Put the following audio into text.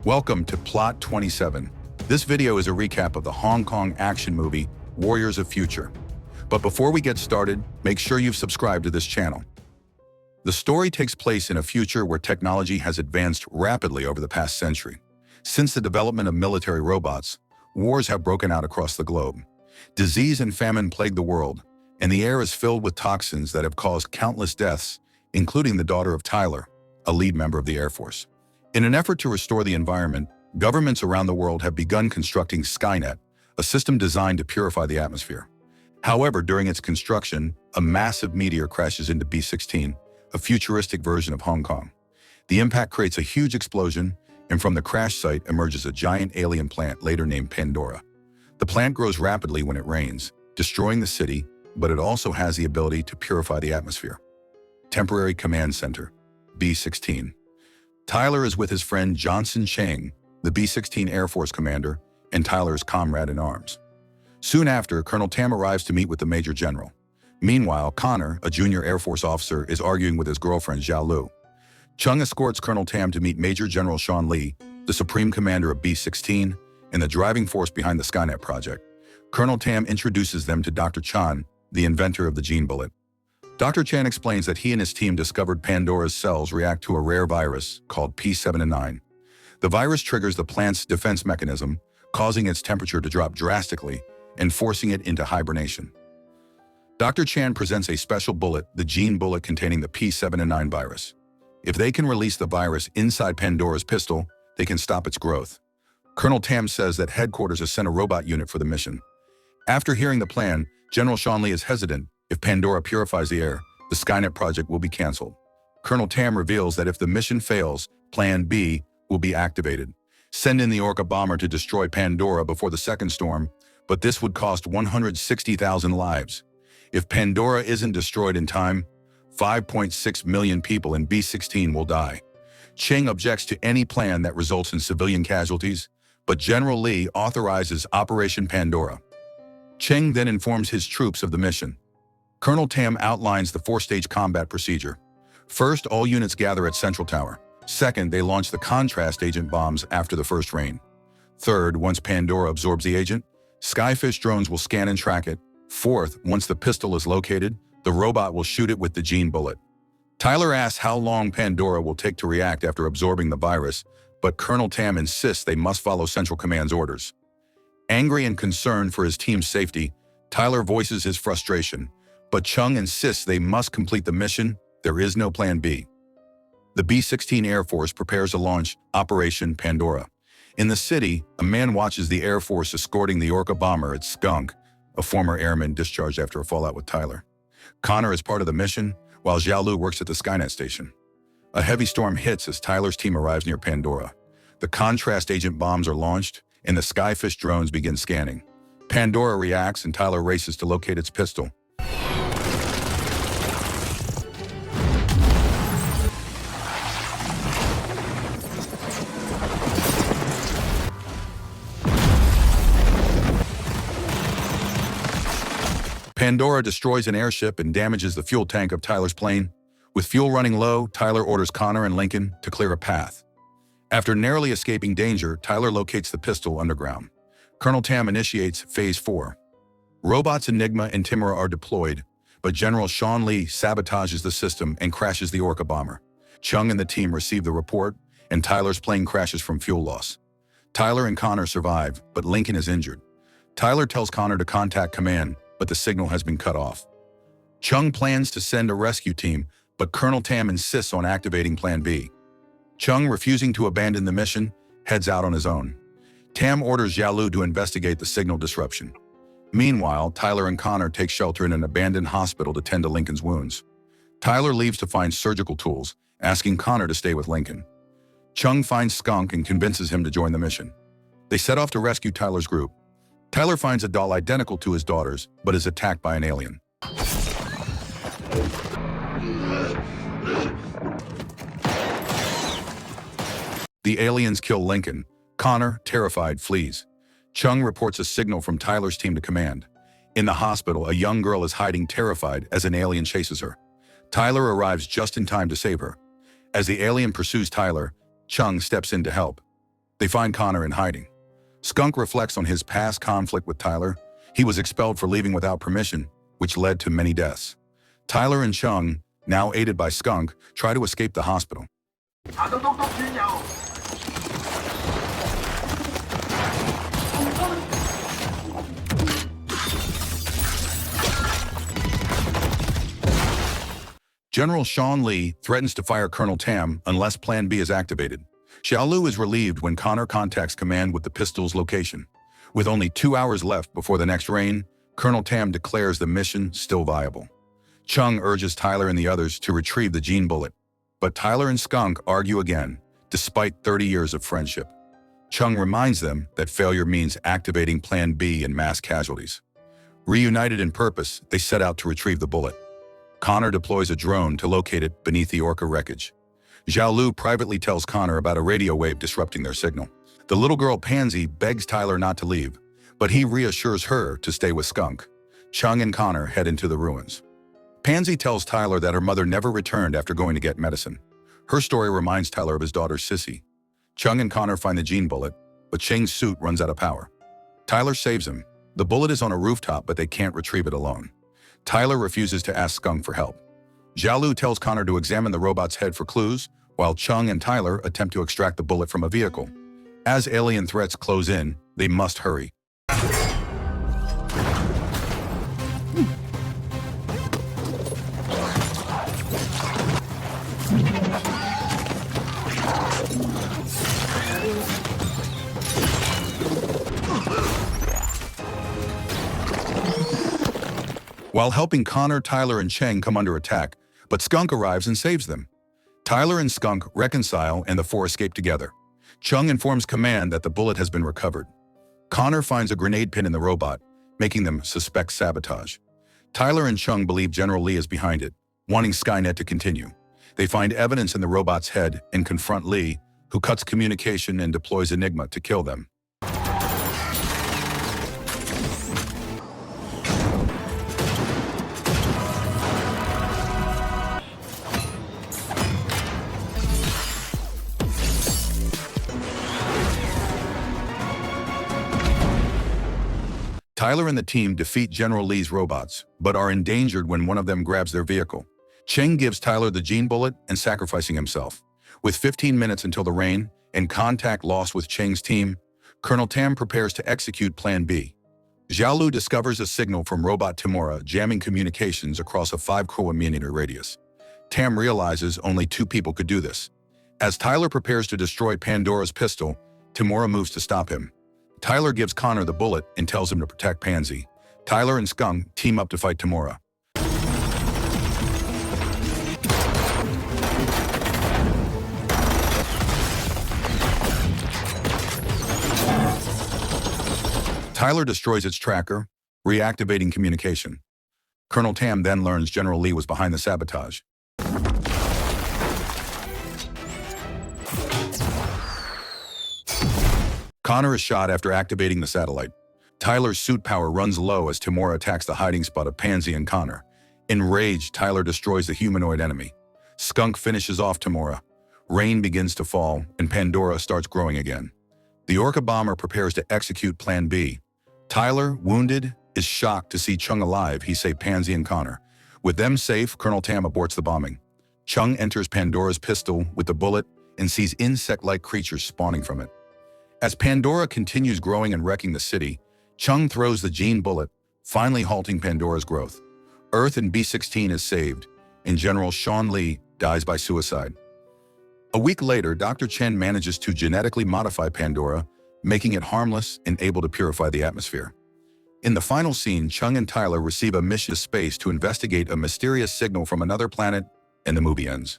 Welcome to Plot 27. This video is a recap of the Hong Kong action movie, Warriors of Future. But before we get started, make sure you've subscribed to this channel. The story takes place in a future where technology has advanced rapidly over the past century. Since the development of military robots, wars have broken out across the globe. Disease and famine plague the world, and the air is filled with toxins that have caused countless deaths, including the daughter of Tyler, a lead member of the Air Force. In an effort to restore the environment, governments around the world have begun constructing Skynet, a system designed to purify the atmosphere. However, during its construction, a massive meteor crashes into B-16, a futuristic version of Hong Kong. The impact creates a huge explosion, and from the crash site emerges a giant alien plant later named Pandora. The plant grows rapidly when it rains, destroying the city, but it also has the ability to purify the atmosphere. Temporary Command Center, B-16. Tyler is with his friend Johnson Chang, the B-16 Air Force commander, and Tyler's comrade in arms. Soon after, Colonel Tam arrives to meet with the Major General. Meanwhile, Connor, a junior Air Force officer, is arguing with his girlfriend Zhao Lu. Chung escorts Colonel Tam to meet Major General Sean Lee, the Supreme Commander of B-16 and the driving force behind the Skynet project. Colonel Tam introduces them to Dr. Chan, the inventor of the gene bullet. Dr. Chan explains that he and his team discovered Pandora's cells react to a rare virus called P7-9. The virus triggers the plant's defense mechanism, causing its temperature to drop drastically and forcing it into hibernation. Dr. Chan presents a special bullet, the gene bullet containing the P7-9 virus. If they can release the virus inside Pandora's pistol, they can stop its growth. Colonel Tam says that headquarters has sent a robot unit for the mission. After hearing the plan, General Sean Lee is hesitant. If Pandora purifies the air, the Skynet project will be canceled. Colonel Tam reveals that if the mission fails, Plan B will be activated. Send in the Orca bomber to destroy Pandora before the second storm, but this would cost 160,000 lives. If Pandora isn't destroyed in time, 5.6 million people in B-16 will die. Cheng objects to any plan that results in civilian casualties, but General Lee authorizes Operation Pandora. Cheng then informs his troops of the mission. Colonel Tam outlines the four-stage combat procedure. First, all units gather at Central Tower. Second, they launch the contrast agent bombs after the first rain. Third, once Pandora absorbs the agent, Skyfish drones will scan and track it. Fourth, once the pistol is located, the robot will shoot it with the gene bullet. Tyler asks how long Pandora will take to react after absorbing the virus, but Colonel Tam insists they must follow Central Command's orders. Angry and concerned for his team's safety, Tyler voices his frustration, but Chung insists they must complete the mission. There is no plan B. The B-16 Air Force prepares to launch Operation Pandora. In the city, a man watches the Air Force escorting the Orca bomber at Skunk, a former airman discharged after a fallout with Tyler. Connor is part of the mission, while Zhao Lu works at the Skynet station. A heavy storm hits as Tyler's team arrives near Pandora. The contrast agent bombs are launched, and the Skyfish drones begin scanning. Pandora reacts and Tyler races to locate its pistol. Pandora destroys an airship and damages the fuel tank of Tyler's plane. With fuel running low, Tyler orders Connor and Lincoln to clear a path. After narrowly escaping danger, Tyler locates the pistol underground. Colonel Tam initiates Phase 4. Robots Enigma and Timora are deployed, but General Sean Lee sabotages the system and crashes the Orca bomber. Chung and the team receive the report, and Tyler's plane crashes from fuel loss. Tyler and Connor survive, but Lincoln is injured. Tyler tells Connor to contact command, but the signal has been cut off. Chung plans to send a rescue team, but Colonel Tam insists on activating Plan B. Chung, refusing to abandon the mission, heads out on his own. Tam orders Zhao Lu to investigate the signal disruption. Meanwhile, Tyler and Connor take shelter in an abandoned hospital to tend to Lincoln's wounds. Tyler leaves to find surgical tools, asking Connor to stay with Lincoln. Chung finds Skunk and convinces him to join the mission. They set off to rescue Tyler's group. Tyler finds a doll identical to his daughter's, but is attacked by an alien. The aliens kill Lincoln. Connor, terrified, flees. Chung reports a signal from Tyler's team to command. In the hospital, a young girl is hiding terrified as an alien chases her. Tyler arrives just in time to save her. As the alien pursues Tyler, Chung steps in to help. They find Connor in hiding. Skunk reflects on his past conflict with Tyler. He was expelled for leaving without permission, which led to many deaths. Tyler and Chung, now aided by Skunk, try to escape the hospital. General Sean Lee threatens to fire Colonel Tam unless Plan B is activated. Xiaolu is relieved when Connor contacts command with the pistol's location. With only 2 hours left before the next rain, Colonel Tam declares the mission still viable. Chung urges Tyler and the others to retrieve the gene bullet, but Tyler and Skunk argue again, despite 30 years of friendship. Chung reminds them that failure means activating Plan B and mass casualties. Reunited in purpose, they set out to retrieve the bullet. Connor deploys a drone to locate it beneath the Orca wreckage. Xiaolu privately tells Connor about a radio wave disrupting their signal. The little girl Pansy begs Tyler not to leave, but he reassures her to stay with Skunk. Chung and Connor head into the ruins. Pansy tells Tyler that her mother never returned after going to get medicine. Her story reminds Tyler of his daughter Sissy. Chung and Connor find the gene bullet, but Cheng's suit runs out of power. Tyler saves him. The bullet is on a rooftop, but they can't retrieve it alone. Tyler refuses to ask Skunk for help. Xiaolu tells Connor to examine the robot's head for clues, while Chung and Tyler attempt to extract the bullet from a vehicle. As alien threats close in, they must hurry. While helping Connor, Tyler, and Cheng come under attack, but Skunk arrives and saves them. Tyler and Skunk reconcile and the four escape together. Chung informs command that the bullet has been recovered. Connor finds a grenade pin in the robot, making them suspect sabotage. Tyler and Chung believe General Lee is behind it, wanting Skynet to continue. They find evidence in the robot's head and confront Lee, who cuts communication and deploys Enigma to kill them. Tyler and the team defeat General Lee's robots, but are endangered when one of them grabs their vehicle. Cheng gives Tyler the gene bullet and sacrificing himself. With 15 minutes until the rain and contact lost with Cheng's team, Colonel Tam prepares to execute Plan B. Xiaolu discovers a signal from robot Timora jamming communications across a 5 km radius. Tam realizes only 2 people could do this. As Tyler prepares to destroy Pandora's pistol, Timora moves to stop him. Tyler gives Connor the bullet and tells him to protect Pansy. Tyler and Skunk team up to fight Timora. Tyler destroys its tracker, reactivating communication. Colonel Tam then learns General Lee was behind the sabotage. Connor is shot after activating the satellite. Tyler's suit power runs low as Timora attacks the hiding spot of Pansy and Connor. Enraged, Tyler destroys the humanoid enemy. Skunk finishes off Timora. Rain begins to fall, and Pandora starts growing again. The Orca bomber prepares to execute Plan B. Tyler, wounded, is shocked to see Chung alive. He saves Pansy and Connor. With them safe, Colonel Tam aborts the bombing. Chung enters Pandora's pistol with the bullet and sees insect-like creatures spawning from it. As Pandora continues growing and wrecking the city, Chung throws the gene bullet, finally halting Pandora's growth. Earth and B-16 is saved, and General Sean Lee dies by suicide. A week later, Dr. Chen manages to genetically modify Pandora, making it harmless and able to purify the atmosphere. In the final scene, Chung and Tyler receive a mission to space to investigate a mysterious signal from another planet, and the movie ends.